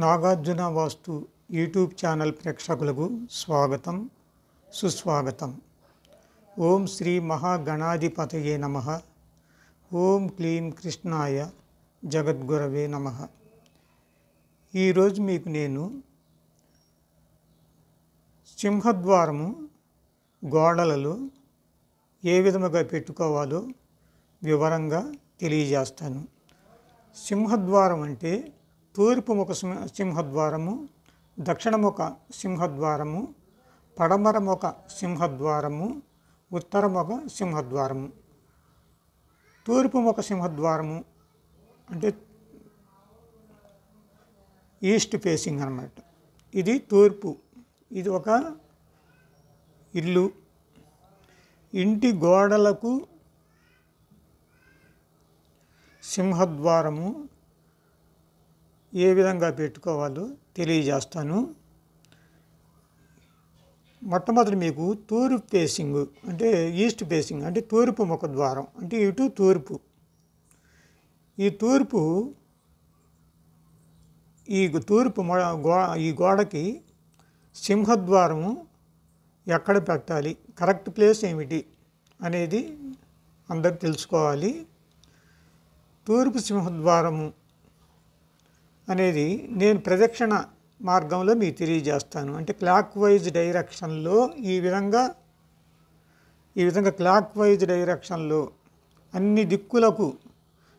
నాగార్జున వాస్తు YouTube channel ప్రేక్షకులకు స్వాగతం సుస్వాగతం. ఓం శ్రీ మహాగణాధిపతయే నమః. ఓం క్లీం కృష్ణాయ జగద్గురవే నమః. ఈరోజు మీకు నేను సింహద్వారము గోడలలో ఏ విధముగా పెట్టుకోవాలో వివరంగా తెలియజేస్తాను. సింహద్వారం అంటే తూర్పు ముఖ సింహద్వారము, దక్షిణముఖ సింహద్వారము, పడమరముఖ సింహద్వారము, ఉత్తరముఖ సింహద్వారము. తూర్పు ముఖ సింహద్వారము అంటే ఈస్ట్ ఫేసింగ్ అన్నమాట. ఇది తూర్పు. ఇది ఒక ఇల్లు. ఇంటి గోడలకు సింహద్వారము ఏ విధంగా పెట్టుకోవాలో తెలియజేస్తాను. మొట్టమొదటి మీకు తూర్పు ఫేసింగ్ అంటే ఈస్ట్ ఫేసింగ్ అంటే తూర్పు ముఖద్వారం అంటే ఇటు తూర్పు. ఈ తూర్పు ఈ గోడకి సింహద్వారము ఎక్కడ పెట్టాలి, కరెక్ట్ ప్లేస్ ఏమిటి అనేది అందరూ తెలుసుకోవాలి. తూర్పు సింహద్వారము అనేది నేను ప్రదక్షిణ మార్గంలో మీకు తెలియజేస్తాను. అంటే క్లాక్ వైజ్ డైరెక్షన్లో ఈ విధంగా క్లాక్ వైజ్ డైరెక్షన్లో అన్ని దిక్కులకు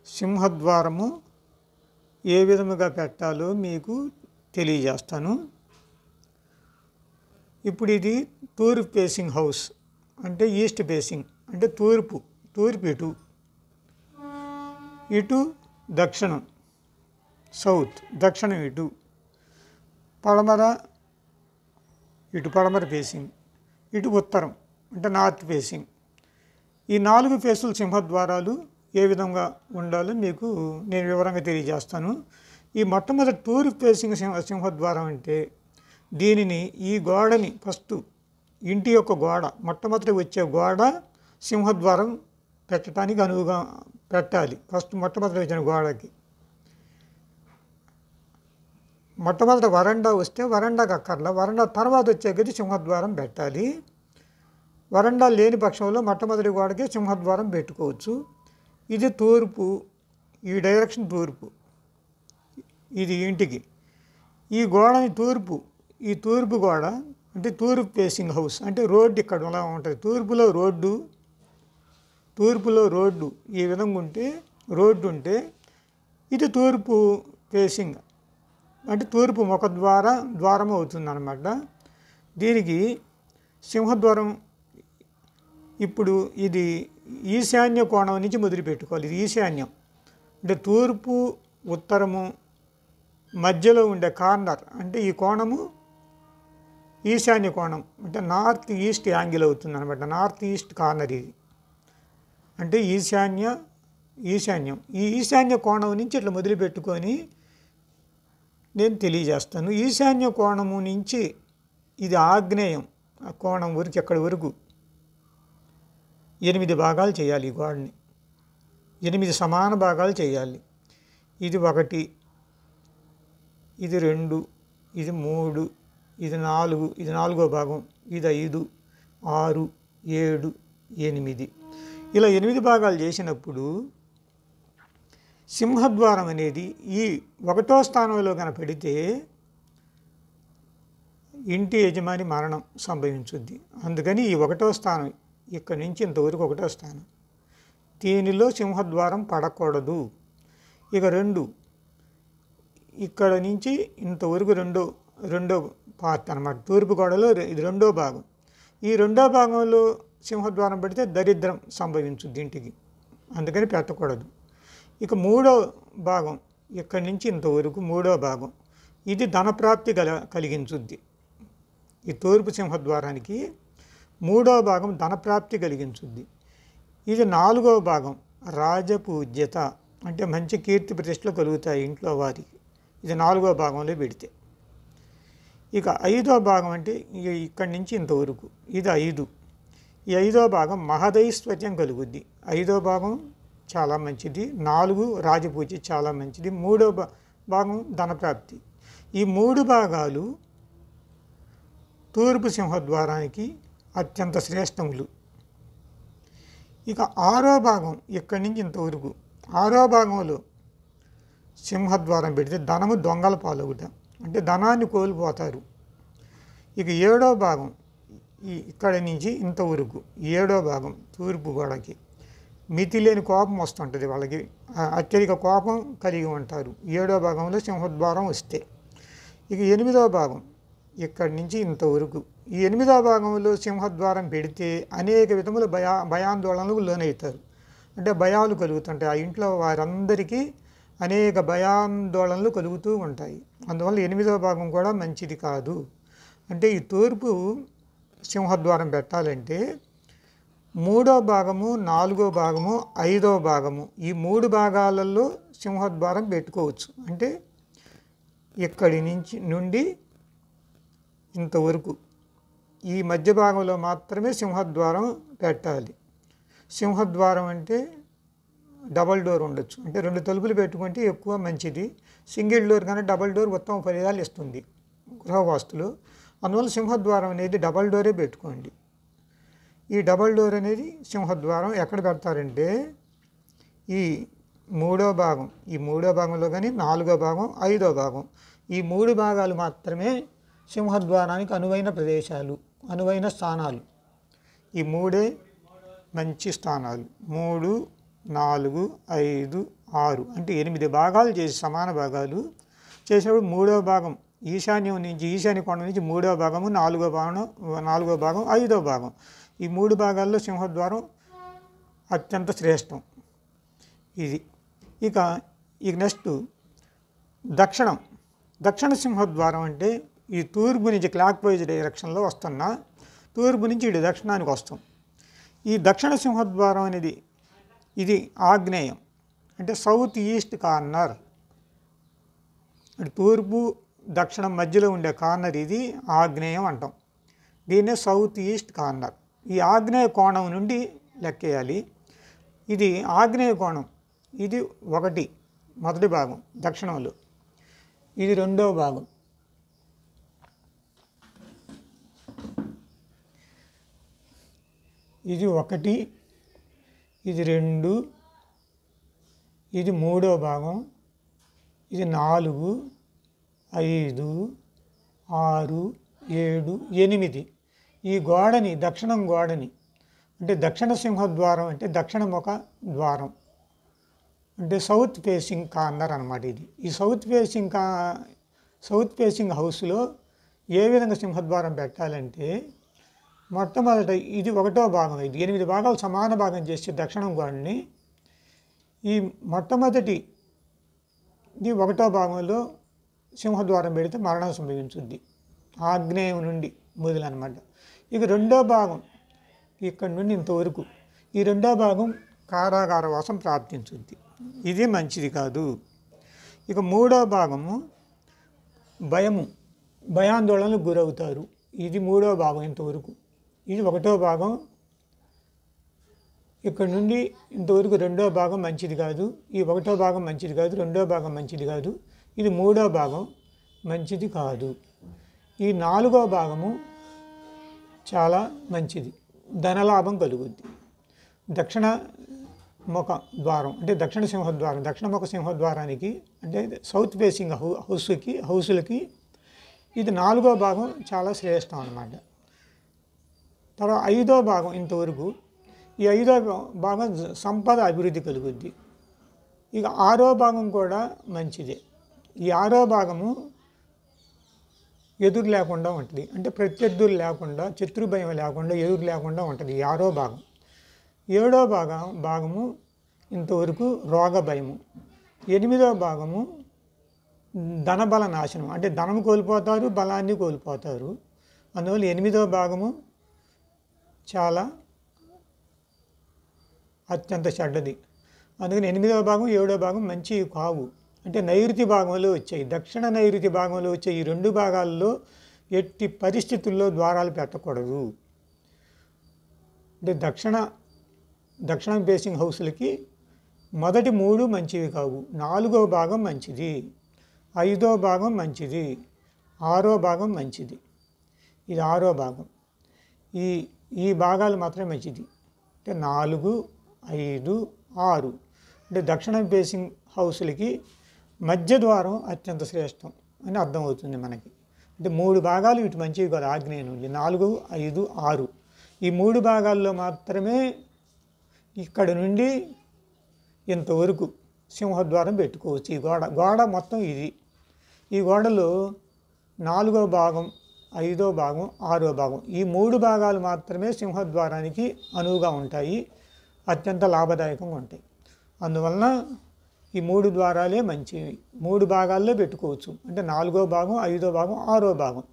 సింహద్వారము ఏ విధముగా పెట్టాలో మీకు తెలియజేస్తాను. ఇప్పుడు ఇది తూర్పు ఫేసింగ్ హౌస్ అంటే ఈస్ట్ ఫేసింగ్ అంటే తూర్పు ఇటు దక్షిణం సౌత్, దక్షిణం ఇటు పడమర ఫేసింగ్, ఇటు ఉత్తరం అంటే నార్త్ ఫేసింగ్. ఈ 4 ఫేసుల సింహద్వారాలు ఏ విధంగా ఉండాలో మీకు నేను వివరంగా తెలియజేస్తాను. ఈ మొట్టమొదటి తూర్పు ఫేసింగ్ సింహద్వారం అంటే దీనిని ఈ గోడని ఫస్ట్ ఇంటి యొక్క గోడ మొట్టమొదటి వచ్చే గోడ సింహద్వారం పెట్టడానికి అనువుగా పెట్టాలి. ఫస్ట్ మొట్టమొదటి వచ్చిన గోడకి మొట్టమొదటి వరండా వస్తే వరండాకి అక్కర్లా, వరండా తర్వాత వచ్చే గది సింహద్వారం పెట్టాలి. వరండా లేని పక్షంలో మొట్టమొదటి గోడకి సింహద్వారం పెట్టుకోవచ్చు. ఇది తూర్పు, ఈ డైరెక్షన్ తూర్పు, ఇది ఇంటికి. ఈ గోడని ఈ తూర్పు గోడ అంటే తూర్పు ఫేసింగ్ హౌస్ అంటే రోడ్డు ఇక్కడ అలా ఉంటుంది. తూర్పులో రోడ్డు ఈ విధంగా ఉంటే రోడ్డు ఉంటే ఇది తూర్పు ఫేసింగ్ అంటే తూర్పు ద్వారం అవుతుంది అన్నమాట. దీనికి సింహద్వారం ఇప్పుడు ఇది ఈశాన్య కోణం నుంచి మొదలుపెట్టుకోవాలి. ఇది ఈశాన్యం అంటే తూర్పు ఉత్తరము మధ్యలో ఉండే కార్నర్ అంటే ఈ కోణము ఈశాన్య కోణం అంటే నార్త్ ఈస్ట్ యాంగిల్ అవుతుంది అనమాట. నార్త్ ఈస్ట్ కార్నర్ ఇది అంటే ఈశాన్యం. ఈ ఈశాన్య కోణం నుంచి ఇట్లా మొదలుపెట్టుకొని నేను తెలియజేస్తాను. ఈశాన్య కోణము నుంచి ఇది ఆగ్నేయం ఆ కోణం వరకు ఎక్కడి వరకు 8 భాగాలు చేయాలి. ఈ గోడని 8 సమాన భాగాలు చేయాలి. ఇది 1, ఇది 2, ఇది 3, ఇది 4, ఇది 4వ భాగం, ఇది 5, 6, 7, 8 ఇలా 8 భాగాలు చేసినప్పుడు సింహద్వారం అనేది ఈ 1వ స్థానంలో కనుక పెడితే ఇంటి యజమాని మరణం సంభవించుద్ది. అందుకని ఈ 1వ స్థానం ఇక్కడి నుంచి ఇంతవరకు 1వ స్థానం, దీనిలో సింహద్వారం పడకూడదు. ఇక 2 ఇక్కడ నుంచి ఇంతవరకు రెండో పార్ట్ అన్నమాట. తూర్పు గోడలో ఇది 2వ భాగం. ఈ 2వ భాగంలో సింహద్వారం పెడితే దరిద్రం సంభవించుద్ది ఇంటికి, అందుకని పెట్టకూడదు. ఇక 3వ భాగం ఇక్కడి నుంచి ఇంతవరకు 3వ భాగం ఇది ధనప్రాప్తి కలిగించుద్ది. ఈ తూర్పు సింహద్వారానికి 3వ భాగం ధనప్రాప్తి కలిగించుద్ది. ఇది 4వ భాగం రాజపూజ్యత అంటే మంచి కీర్తి ప్రతిష్టలు కలుగుతాయి ఇంట్లో వారికి. ఇది 4వ భాగంలో పెడితే. ఇక 5వ భాగం అంటే ఇక్కడి నుంచి ఇంతవరకు ఇది 5. ఈ 5వ భాగం మహదైశ్వర్యం కలుగుద్ది. 5వ భాగం చాలా మంచిది. 4 రాజపూజ చాలా మంచిది. 3వ భాగం ధనప్రాప్తి. ఈ 3 భాగాలు తూర్పు సింహద్వారానికి అత్యంత శ్రేష్టములు. ఇక 6వ భాగం ఇక్కడి నుంచి ఇంతవరకు 6వ భాగంలో సింహద్వారం పెడితే ధనము దొంగల పాలవుట, అంటే ధనాన్ని కోల్పోతారు. ఇక 7వ భాగం ఇక్కడి నుంచి ఇంతవరకు 7వ భాగం తూర్పు గోడకి మితి లేని కోపం వస్తుంటుంది, వాళ్ళకి అత్యధిక కోపం కలిగి ఉంటారు 7వ భాగంలో సింహద్వారం వస్తే. ఇక 8వ భాగం ఇక్కడి నుంచి ఇంతవరకు ఈ 8వ భాగంలో సింహద్వారం పెడితే అనేక విధముల భయాందోళనలకు లోనవుతారు, అంటే భయాలు కలుగుతుంటాయి. ఆ ఇంట్లో వారందరికీ అనేక భయాందోళనలు కలుగుతూ ఉంటాయి. అందువల్ల 8వ భాగం కూడా మంచిది కాదు. అంటే ఈ తూర్పు సింహద్వారం పెట్టాలంటే 3వ భాగము, 4వ భాగము, 5వ భాగము ఈ 3 భాగాలలో సింహద్వారం పెట్టుకోవచ్చు. అంటే ఇక్కడి నుండి ఇంతవరకు ఈ మధ్య భాగంలో మాత్రమే సింహద్వారం పెట్టాలి. సింహద్వారం అంటే డబల్ డోర్ ఉండొచ్చు, అంటే 2 తలుపులు పెట్టుకుంటే ఎక్కువ మంచిది. సింగిల్ డోర్ కానీ డబల్ డోర్ ఉత్తమ ఫలితాలు ఇస్తుంది గృహవాస్తులు. అందువల్ల సింహద్వారం అనేది డబల్ డోరే పెట్టుకోండి. ఈ డబల్ డోర్ అనేది సింహద్వారం ఎక్కడ పెడతారంటే ఈ 3వ భాగం, ఈ 3వ భాగంలో కానీ 4వ భాగం, 5వ భాగం ఈ 3 భాగాలు మాత్రమే సింహద్వారానికి అనువైన ప్రదేశాలు, అనువైన స్థానాలు. ఈ 3 మంచి స్థానాలు. 3, 4, 5, 6 అంటే 8 భాగాలు చేసి సమాన భాగాలు చేసినప్పుడు 3వ భాగం ఈశాన్యం నుంచి ఈశాన్య కోణం నుంచి 3వ భాగము, 4వ భాగం, 5వ భాగం ఈ 3 భాగాల్లో సింహద్వారం అత్యంత శ్రేష్టం ఇది. ఇక నెక్స్ట్ దక్షిణ సింహద్వారం అంటే ఈ తూర్పు నుంచి క్లాక్ వైజ్ డైరెక్షన్లో వస్తున్నా తూర్పు నుంచి ఇటు దక్షిణానికి వస్తాం. ఈ దక్షిణ సింహద్వారం అనేది ఇది ఆగ్నేయం, అంటే సౌత్ ఈస్ట్ కార్నర్. తూర్పు దక్షిణం మధ్యలో ఉండే కార్నర్ ఇది ఆగ్నేయం అంటాం. దీన్నే సౌత్ ఈస్ట్ కార్నర్. ఈ ఆగ్నేయ కోణం నుండి లెక్కేయాలి. ఇది ఆగ్నేయ కోణం, ఇది 1 మొదటి భాగం దక్షిణంలో, ఇది 2వ భాగం, ఇది 1, ఇది 2, ఇది 3వ భాగం, ఇది 4, 5, 6, 7, 8 ఈ గోడని దక్షిణం గోడని అంటే దక్షిణ సింహద్వారం అంటే దక్షిణ ముఖ ద్వారం, అంటే సౌత్ ఫేసింగ్ కార్నర్ అన్నమాట. ఇది ఈ సౌత్ ఫేసింగ్ హౌస్లో ఏ విధంగా సింహద్వారం పెట్టాలంటే మొట్టమొదట ఇది 1వ భాగం, ఇది 8 భాగాలు సమాన భాగం చేసే దక్షిణం గోడని ఈ మొట్టమొదటి ఇది 1వ భాగంలో సింహద్వారం పెడితే మరణం సంభవించుద్ది, ఆగ్నేయం నుండి మొదలన్నమాట. ఇక 2వ భాగం ఇక్కడి నుండి ఇంతవరకు ఈ 2వ భాగం కారాగార వాసం ప్రాప్తించుద్ది, ఇది మంచిది కాదు. ఇక 3వ భాగము భయాందోళనకు గురవుతారు, ఇది 3వ భాగం ఇంతవరకు. ఇది 1వ భాగం ఇక్కడ నుండి ఇంతవరకు 2వ భాగం మంచిది కాదు, ఈ 1వ భాగం మంచిది కాదు, 2వ భాగం మంచిది కాదు, ఇది 3వ భాగం మంచిది కాదు. ఈ 4వ భాగము చాలా మంచిది, ధనలాభం కలుగుద్ది. దక్షిణ ముఖ ద్వారం అంటే దక్షిణ సింహద్వారం, దక్షిణ ముఖ సింహద్వారానికి అంటే సౌత్ ఫేసింగ్ హౌసులకి ఇది 4వ భాగం చాలా శ్రేష్టం అన్నమాట. తర్వాత 5వ భాగం ఇంతవరకు, ఈ 5వ భాగం సంపద అభివృద్ధి కలుగుద్ది. ఇక 6వ భాగం కూడా మంచిదే. ఈ 6వ భాగము ఎదురు లేకుండా ఉంటుంది, అంటే ప్రత్యర్థులు లేకుండా, శత్రు భయం లేకుండా, ఎదురు లేకుండా ఉంటుంది ఈ 6వ భాగం. 7వ భాగము ఇంతవరకు రోగ భయము. 8వ భాగము ధనబల నాశనం, అంటే ధనం కోల్పోతారు, బలాన్ని కోల్పోతారు. అందువల్ల 8వ భాగము చాలా అత్యంత చెడ్డది. అందుకని 8వ భాగం 7వ భాగం మంచి కావు. అంటే నైరుతి భాగంలో వచ్చాయి, దక్షిణ నైరుతి భాగంలో వచ్చే ఈ 2 భాగాల్లో ఎట్టి పరిస్థితుల్లో ద్వారాలు పెట్టకూడదు. అంటే దక్షిణం ఫేసింగ్ హౌస్లకి మొదటి 3 మంచివి కావు, 4వ భాగం మంచిది, ఐదో భాగం మంచిది, ఆరో భాగం మంచిది. ఇది ఆరో భాగం. ఈ ఈ భాగాలు మాత్రమే మంచిది. అంటే 4, 5, 6 అంటే దక్షిణం ఫేసింగ్ హౌస్లకి మధ్య ద్వారం అత్యంత శ్రేష్టం అని అర్థమవుతుంది మనకి. అంటే 3 భాగాలు ఇటు మంచివి కాదు. ఆగ్నేయ నుండి 4, 5, 6 ఈ 3 భాగాల్లో మాత్రమే ఇక్కడ నుండి ఇంతవరకు సింహద్వారం పెట్టుకోవచ్చు. ఈ గోడ మొత్తం ఇది. ఈ గోడలో 4వ భాగం, 5వ భాగం, 6వ భాగం ఈ 3 భాగాలు మాత్రమే సింహద్వారానికి అనువుగా ఉంటాయి, అత్యంత లాభదాయకంగా ఉంటాయి. అందువలన ఈ 3 ద్వారాలే మంచివి. 3 భాగాల్లో పెట్టుకోవచ్చు. అంటే 4వ భాగం, 5వ భాగం, 6వ భాగం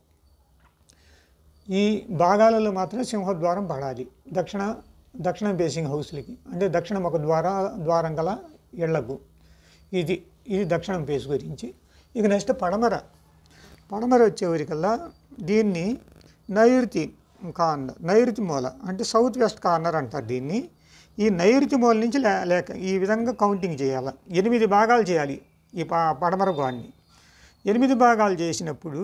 ఈ భాగాలలో మాత్రమే సింహద్వారం పడాలి దక్షిణ ఫేసింగ్ హౌస్లకి. అంటే దక్షిణం ఒక ద్వారం గల ఇళ్లకు. ఇది దక్షిణం ఫేస్ గురించి. ఇక నెక్స్ట్ పడమర వచ్చేవరికల్లా దీన్ని నైరుతి మూల అంటే సౌత్ వెస్ట్ కార్నర్ అంటారు దీన్ని. ఈ నైరుతి మూల నుంచి లేక ఈ విధంగా కౌంటింగ్ చేయాలి. 8 భాగాలు చేయాలి ఈ పడమర గోడని. 8 భాగాలు చేసినప్పుడు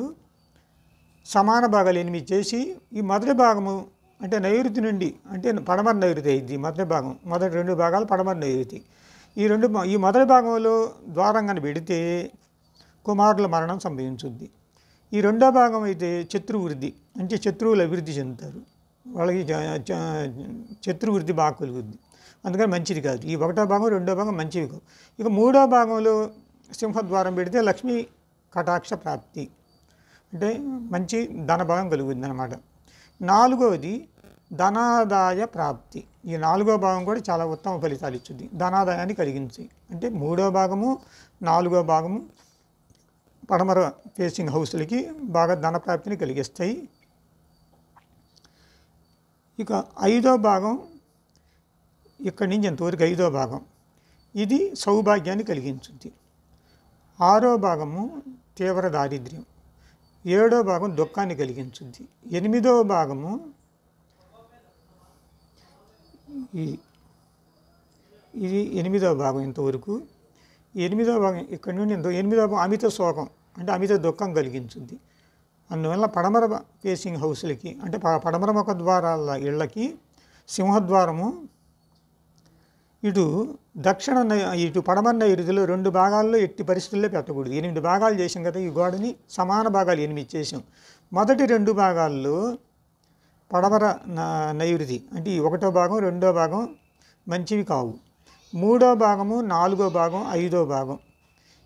సమాన భాగాలు 8 చేసి ఈ మొదటి భాగము అంటే నైరుతి నుండి అంటే పడమర నైరుతి అయింది. మొదటి భాగం మొదటి 2 భాగాలు పడమర నైరుతి. ఈ మొదటి భాగంలో ద్వారంగా పెడితే కుమారుల మరణం సంభవించుద్ది. ఈ రెండో భాగం అయితే శత్రువృద్ధి అంటే శత్రువులు అభివృద్ధి చెందుతారు, వాళ్ళకి శత్రువృద్ధి బాగా కలుగుద్ది. అందుకని మంచిది కాదు. ఈ 1వ భాగం 2వ భాగం మంచివి కావు. ఇక 3వ భాగంలో సింహద్వారం పెడితే లక్ష్మీ కటాక్ష ప్రాప్తి అంటే మంచి ధనభాగం కలుగుద్ది అన్నమాట. 4వది ధనాదాయ ప్రాప్తి. ఈ 4వ భాగం కూడా చాలా ఉత్తమ ఫలితాలు ఇచ్చుద్ది, ధనాదాయాన్ని కలిగించి. అంటే 3వ భాగము 4వ భాగము పడమర ఫేసింగ్ హౌస్లకి బాగా ధనప్రాప్తిని కలిగిస్తాయి. ఇక 5వ భాగం ఇక్కడి నుంచి ఎంతవరకు 5వ భాగం ఇది సౌభాగ్యాన్ని కలిగించుద్ది. 6వ భాగము తీవ్ర దారిద్ర్యం. 7వ భాగం దుఃఖాన్ని కలిగించుద్ది. 8వ భాగము ఇది 8వ భాగం ఇంతవరకు. 8వ భాగం ఇక్కడ నుండి 8వ భాగం అమిత శోకం అంటే అమిత దుఃఖం కలిగించుద్ది. అందువల్ల పడమర ఫేసింగ్ హౌస్లకి అంటే పడమర ముఖ ద్వారాల ఇళ్ళకి సింహద్వారము ఇటు పడమర నైరుతిలో 2 భాగాల్లో ఎట్టి పరిస్థితుల్లో పెట్టకూడదు. 8 భాగాలు చేసాం కదా ఈ గోడని, సమాన భాగాలు 8 చేసాం. మొదటి 2 భాగాల్లో పడమర నైరుతి అంటే ఈ 1వ భాగం 2వ భాగం మంచివి కావు. 3వ భాగము 4వ భాగం 5వ భాగం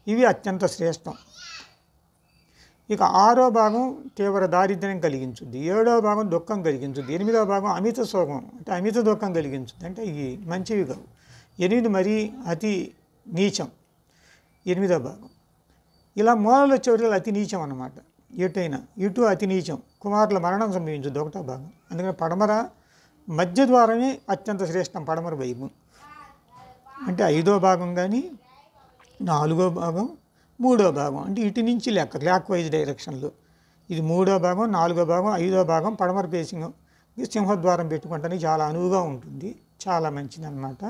ఇవి అత్యంత శ్రేష్టం. ఇక 6వ భాగం తీవ్ర దారిద్ర్యం కలిగించుద్ది. 7వ భాగం దుఃఖం కలిగించుద్ది. 8వ భాగం అమిత శోకం అంటే అమిత దుఃఖం కలిగించుద్ది. అంటే ఇవి మంచివి కావు. 8 మరీ అతి నీచం 8వ భాగం. ఇలా మూలలు వచ్చేవారు అతి నీచం అన్నమాట. ఇటు అతి నీచం, కుమారుల మరణం సంభవించుద్ది 1వ భాగం. అందుకని పడమర మధ్య ద్వారమే అత్యంత శ్రేష్టం. పడమర వైపు అంటే 5వ భాగం కానీ 4వ భాగం 3వ భాగం అంటే ఇటు నుంచి క్లాక్ వైజ్ డైరెక్షన్లో ఇది 3వ భాగం 4వ భాగం 5వ భాగం పడమర ఫేసింగ్ సింహద్వారం పెట్టుకుంటానికి చాలా అనువుగా ఉంటుంది, చాలా మంచిది అన్నమాట.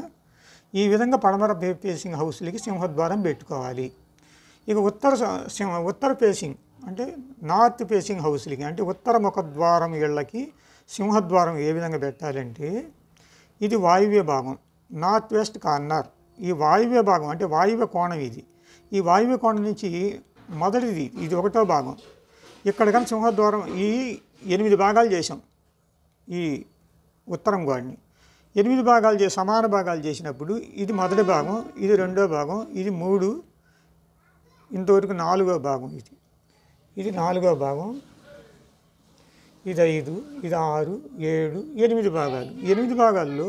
ఈ విధంగా పడమర ఫేసింగ్ హౌస్లకి సింహద్వారం పెట్టుకోవాలి. ఇక ఉత్తర ఫేసింగ్ అంటే నార్త్ ఫేసింగ్ హౌస్లకి అంటే ఉత్తర ముఖ ద్వారం ఇళ్ళకి సింహద్వారం ఏ విధంగా పెట్టాలంటే ఇది వాయువ్య భాగం నార్త్ వెస్ట్ కార్నర్. ఈ వాయువ్య భాగం అంటే వాయువ్య కోణం ఇది. ఈ వాయువ్య కోణం నుంచి మొదటిది ఇది 1వ భాగం. ఇక్కడ కానీ సింహద్వారం ఈ 8 భాగాలు చేసాం. ఈ ఉత్తరం గోడని 8 భాగాలు సమాన భాగాలు చేసినప్పుడు ఇది మొదటి భాగం, ఇది 2వ భాగం, ఇది 3, ఇంతవరకు 4వ భాగం. ఇది 4వ భాగం, ఇది 5, ఇది 6, 7, 8 భాగాలు. 8 భాగాల్లో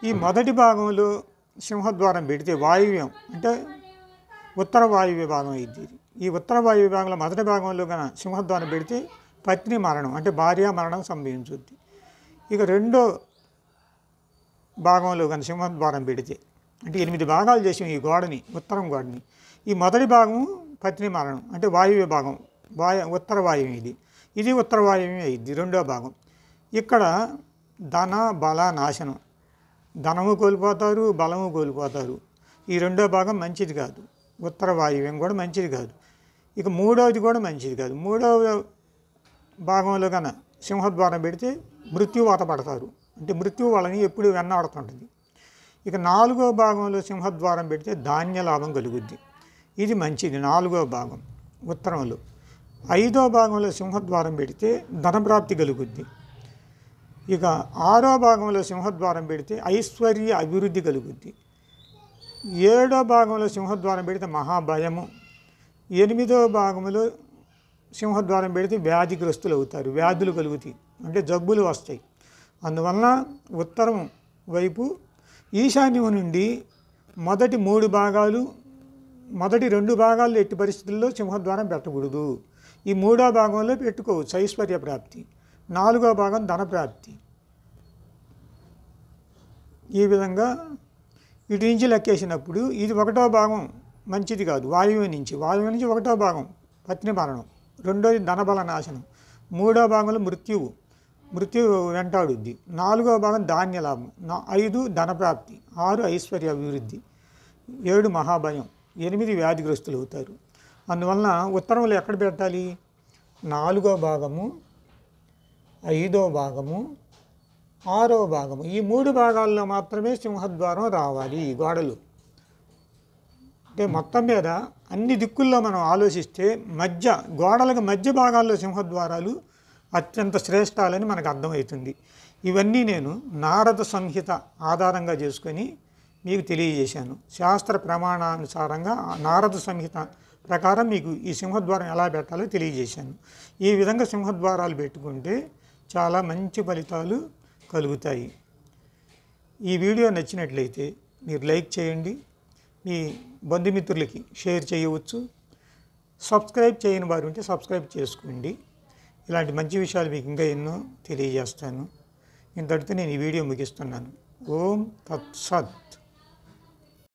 ఈ మొదటి భాగంలో సింహద్వారం పెడితే వాయువ్యం అంటే ఉత్తర వాయువ్య భాగం అయింది. ఈ ఉత్తర వాయువ్య భాగంలో మొదటి భాగంలో కన్నా సింహద్వారం పెడితే పత్ని మరణం అంటే భార్య మరణం సంభవించుద్ది. ఇక 2వ భాగంలో కానీ సింహద్వారం పెడితే అంటే 8 భాగాలు చేసాం ఈ గోడని, ఉత్తరం గోడని. ఈ మొదటి భాగం పత్ని మరణం అంటే వాయువ్య భాగం, ఉత్తర వాయువ్యం ఇది ఉత్తర వాయువ్యం అయింది 2వ భాగం. ఇక్కడ ధన బల నాశనం, ధనము కోల్పోతారు, బలము కోల్పోతారు. ఈ 2వ భాగం మంచిది కాదు. ఉత్తర వాయువ్యం కూడా మంచిది కాదు. ఇక మూడవది కూడా మంచిది కాదు. మూడవ భాగంలో కన్నా సింహద్వారం పెడితే మృత్యువాత పడతారు, అంటే మృత్యు వాళ్ళని ఎప్పుడు వెన్నాడుతుంటుంది. ఇక నాలుగో భాగంలో సింహద్వారం పెడితే ధాన్య లాభం కలుగుద్ది, ఇది మంచిది నాలుగో భాగం ఉత్తరంలో. ఐదో భాగంలో సింహద్వారం పెడితే ధనప్రాప్తి కలుగుద్ది. ఇక ఆరో భాగంలో సింహద్వారం పెడితే ఐశ్వర్య అభివృద్ధి కలుగుద్ది. ఏడో భాగంలో సింహద్వారం పెడితే మహాభయము. ఎనిమిదో భాగంలో సింహద్వారం పెడితే వ్యాధిగ్రస్తులు అవుతారు, వ్యాధులు కలుగుతాయి, అంటే జబ్బులు వస్తాయి. అందువలన ఉత్తరం వైపు ఈశాన్యం నుండి మొదటి 3 భాగాలు, మొదటి 2 భాగాల్లో ఎట్టి పరిస్థితుల్లో సింహద్వారం పెట్టకూడదు. ఈ 3వ భాగంలో పెట్టుకోవచ్చు ఐశ్వర్య ప్రాప్తి, 4వ భాగం ధనప్రాప్తి. ఈ విధంగా ఇటు నుంచి లెక్కేసినప్పుడు ఇది 1వ భాగం మంచిది కాదు, వాయువు నుంచి 1వ భాగం పత్ని మరణం, 2వది ధనబల నాశనం, 3వ భాగంలో మృత్యువు వెంటాడుద్ది, 4వ భాగం ధాన్య లాభం, 5 ధనప్రాప్తి, 6 ఐశ్వర్య అభివృద్ధి, 7 మహాభయం, 8 వ్యాధిగ్రస్తులు అవుతారు. అందువలన ఉత్తరంలో ఎక్కడ పెట్టాలి? 4వ భాగము, 5వ భాగము, 6వ భాగము, ఈ 3 భాగాల్లో మాత్రమే సింహద్వారం రావాలి ఈ గోడలు. అంటే మొత్తం మీద అన్ని దిక్కుల్లో మనం ఆలోచిస్తే గోడలకు మధ్య భాగాల్లో సింహద్వారాలు అత్యంత శ్రేష్టాలని మనకు అర్థమవుతుంది. ఇవన్నీ నేను నారద సంహిత ఆధారంగా చేసుకొని మీకు తెలియజేశాను. శాస్త్ర ప్రమాణానుసారంగా నారద సంహిత ప్రకారం మీకు ఈ సింహద్వారం ఎలా పెట్టాలో తెలియజేశాను. ఈ విధంగా సింహద్వారాలు పెట్టుకుంటే చాలా మంచి ఫలితాలు కలుగుతాయి. ఈ వీడియో నచ్చినట్లయితే మీరు లైక్ చేయండి, మీ బంధుమిత్రులకి షేర్ చేయవచ్చు. సబ్స్క్రైబ్ చేయని వారు ఉంటే సబ్స్క్రైబ్ చేసుకోండి. ఇలాంటి మంచి విషయాలు మీకు ఇంకా ఎన్నో తెలియజేస్తాను. ఇంతటితో నేను ఈ వీడియో ముగిస్తున్నాను. ఓం తత్సత్.